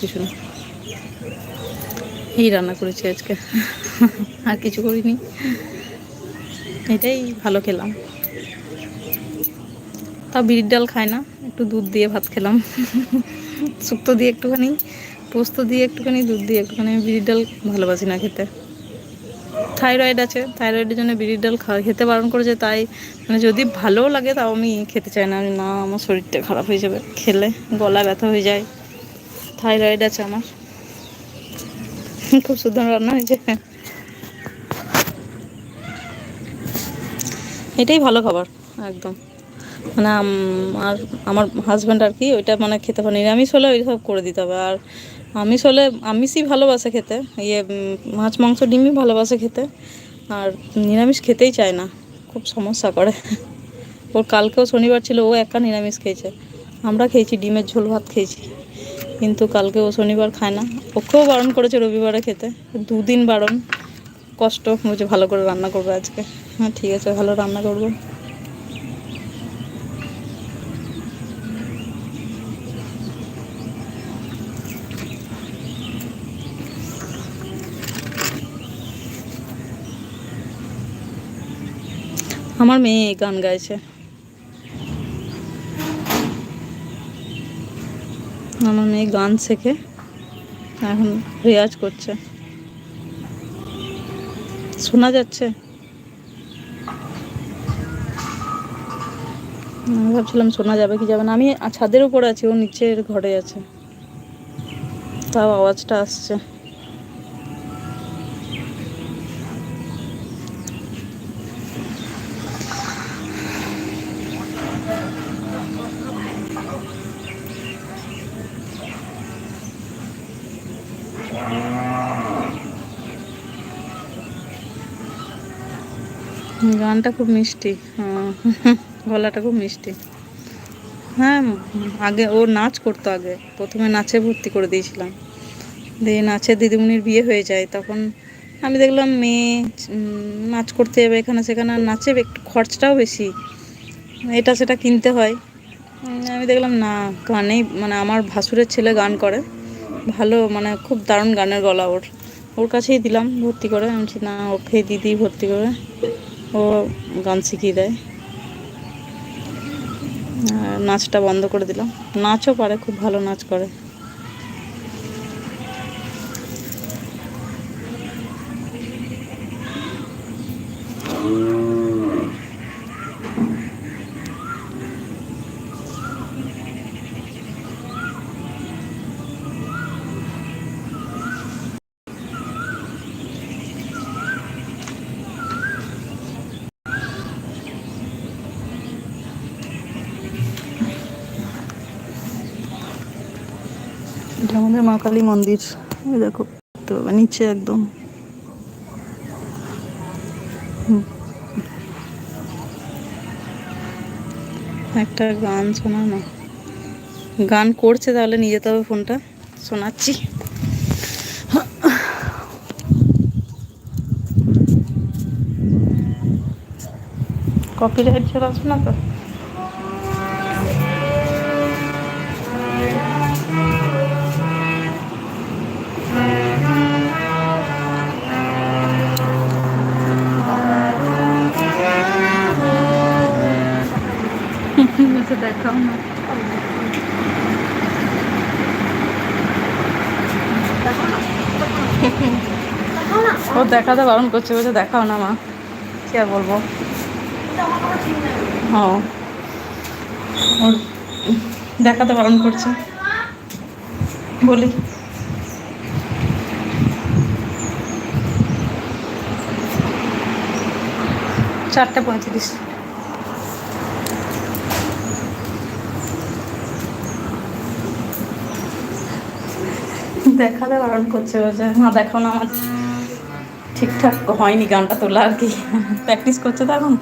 কিছু না, এই রান্না করেছি আজকে, আর কিছু করিনি। এটাই ভালো খেলাম। তা বিরির ডাল খায় না, একটু দুধ দিয়ে ভাত খেলাম। শুক্তো দিয়ে একটুখানি, পোস্ত দিয়ে একটুখানি, দুধ দিয়ে একটুখানি। আমি বিরির ডাল ভালোবাসি না খেতে। থাইরয়েড আছে, থাইরয়েডের জন্য বিরির ডাল খেতে বারণ করেছে। তাই মানে যদি ভালোও লাগে তাও আমি খেতে চাই না। আমি না, আমার শরীরটা খারাপ হয়ে যাবে খেলে, গলা ব্যথা হয়ে যায়। থাইরয়েড আছে আমার। খুব সুন্দর রান্না হয়েছে। এটাই ভালো খাবার একদম। মানে আর আমার হাজব্যান্ড আর কি ওইটা মানে খেতে পারে, নিরামিষ হলে ওই সব করে দিতে হবে। আর আমিষ হলে আমিষই ভালোবাসে খেতে, মাছ মাংস ডিমই ভালোবাসে খেতে। আর নিরামিষ খেতেই চায় না, খুব সমস্যা করে। ওর কালকেও শনিবার ছিল, ও একা নিরামিষ খেয়েছে। আমরা খেয়েছি ডিমের ঝোল ভাত খেয়েছি, কিন্তু কালকে ও শনিবার খায় না। ওকেও বারণ করেছে রবিবারে খেতে, 2 দিন বারণ। কষ্ট বুঝে, ভালো করে রান্না করবো আজকে। হ্যাঁ ঠিক আছে, ভালো রান্না করবো। আমার মেয়ে গান গাইছে, আমার মেয়ে গান শেখে, এখন রেয়াজ করছে। শোনা যাচ্ছে? আমি ভাবছিলাম শোনা যাবে কি যাবে না। আমি ছাদের উপর আছি, ও নিচের ঘরে আছে, তাও আওয়াজটা আসছে। গানটা খুব মিষ্টি, গলাটা খুব মিষ্টি। হ্যাঁ, আগে ও নাচ করতো। আগে প্রথমে নাচে ভর্তি করে দিয়েছিলাম, দিয়ে নাচের দিদিমণির বিয়ে হয়ে যায়। তখন আমি দেখলাম মেয়ে নাচ করতে যাবে এখানে সেখানে, আর নাচে একটু খরচটাও বেশি, এটা সেটা কিনতে হয়। আমি দেখলাম না, গানেই মানে আমার ভাসুরের ছেলে গান করে ভালো, মানে খুব দারুণ গানের গলা ওর। ওর কাছেই দিলাম ভর্তি করে। আমি বলছি না, ওকে দিদি ভর্তি করে, ও গান শিখিয়ে দেয়। আর নাচটা বন্ধ করে দিলাম। নাচও পারে, খুব ভালো নাচ করে। এটা আমাদের মা কালী মন্দির, এই দেখো তো নিচে একদম। একটা গান শোনা না, গান করছে, তাহলে নিয়ে যেতে হবে ফোনটা, শোনাচ্ছি। কপিরাইট চলে আসবে না তো? দেখাও না, ও দেখাতে বারণ করছে, বলছে দেখাও না মা, কি আর বলবো। হ্যাঁ, ওর দেখাতে বারণ করছে, বলি। 4:35। দেখাতে বারণ করছে, বলছে মা দেখাও না, আমার ঠিকঠাক হয়নি গানটা তোলা আর কি, প্র্যাকটিস করছে তো এখন।